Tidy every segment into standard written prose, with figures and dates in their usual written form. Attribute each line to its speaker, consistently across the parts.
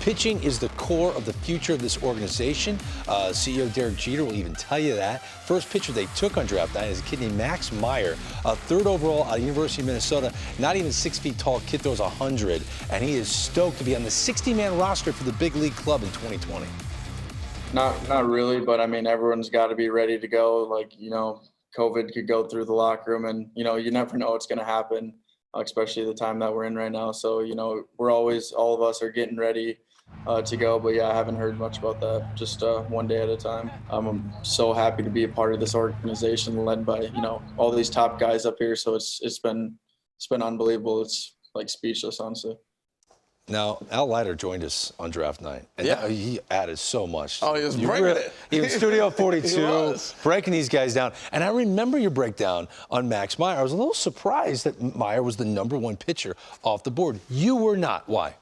Speaker 1: pitching is the core of the future of this organization. CEO Derek Jeter will even tell you that. First pitcher they took on draft night is a kid named Max Meyer, third overall out of University of Minnesota. Not even 6 feet tall. Kid throws 100, and he is stoked to be on the 60-man roster for the big league club in 2020.
Speaker 2: Not really, but I mean, everyone's got to be ready to go. Like, COVID could go through the locker room, and, you never know what's going to happen, especially the time that we're in right now. So, we're always, all of us are getting ready to go. But yeah, I haven't heard much about that, just one day at a time. I'm so happy to be a part of this organization led by, all these top guys up here. So it's been unbelievable. It's like speechless, honestly.
Speaker 1: Now, Al Leiter joined us on draft night, and he added so much.
Speaker 3: Oh, he was bringing it.
Speaker 1: He was Studio 42, breaking these guys down. And I remember your breakdown on Max Meyer. I was a little surprised that Meyer was the #1 pitcher off the board. You were not. Why?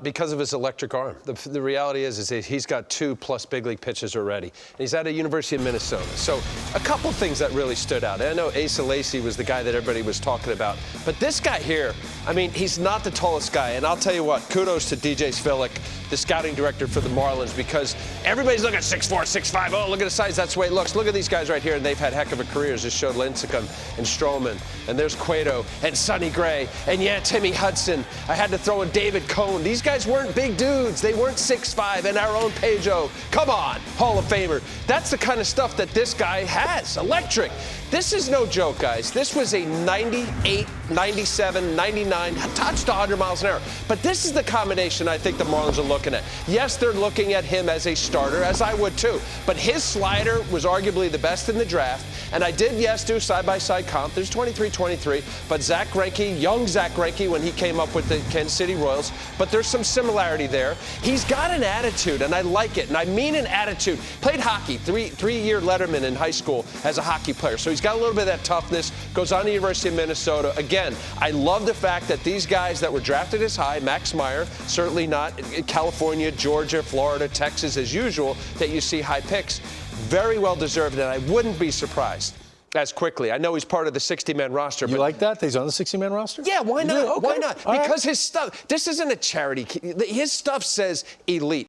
Speaker 4: Because of his electric arm. The reality is that he's got 2+ big league pitches already. And he's at a University of Minnesota. So a couple things that really stood out. And I know Asa Lacy was the guy that everybody was talking about. But this guy here, I mean, he's not the tallest guy. And I'll tell you what, kudos to DJ Svilik, the scouting director for the Marlins, because everybody's looking at 6'4", 6'5". Oh, look at the size. That's the way it looks. Look at these guys right here. And they've had heck of a careers. Just showed Lincecum and Stroman. And there's Cueto and Sonny Gray. And Timmy Hudson. I had to throw in David Cohn. These guys weren't big dudes. They weren't 6'5", and our own Pedro. Come on, Hall of Famer. That's the kind of stuff that this guy has. Electric. This is no joke, guys. This was a 98, 97, 99, touched 100 miles an hour. But this is the combination I think the Marlins are looking at. Yes, they're looking at him as a starter, as I would too. But his slider was arguably the best in the draft. And I did, do side-by-side comp. There's 23-23. But Zach Greinke, young Zach Greinke, when he came up with the Kansas City Royals. But there's some similarity there. He's got an attitude, and I like it. And I mean an attitude. Played hockey, three-year letterman in high school as a hockey player. So he's got a little bit of that toughness. Goes on to the University of Minnesota. Again, I love the fact that these guys that were drafted as high, Max Meyer, certainly not California, Georgia, Florida, Texas, as usual, that you see high picks. Very well deserved, and I wouldn't be surprised as quickly. I know he's part of the 60-man roster.
Speaker 1: You like that? He's on the 60-man roster?
Speaker 4: Yeah, why not?
Speaker 1: Okay.
Speaker 4: Why not?
Speaker 1: All
Speaker 4: because his stuff, this isn't a charity. His stuff says elite.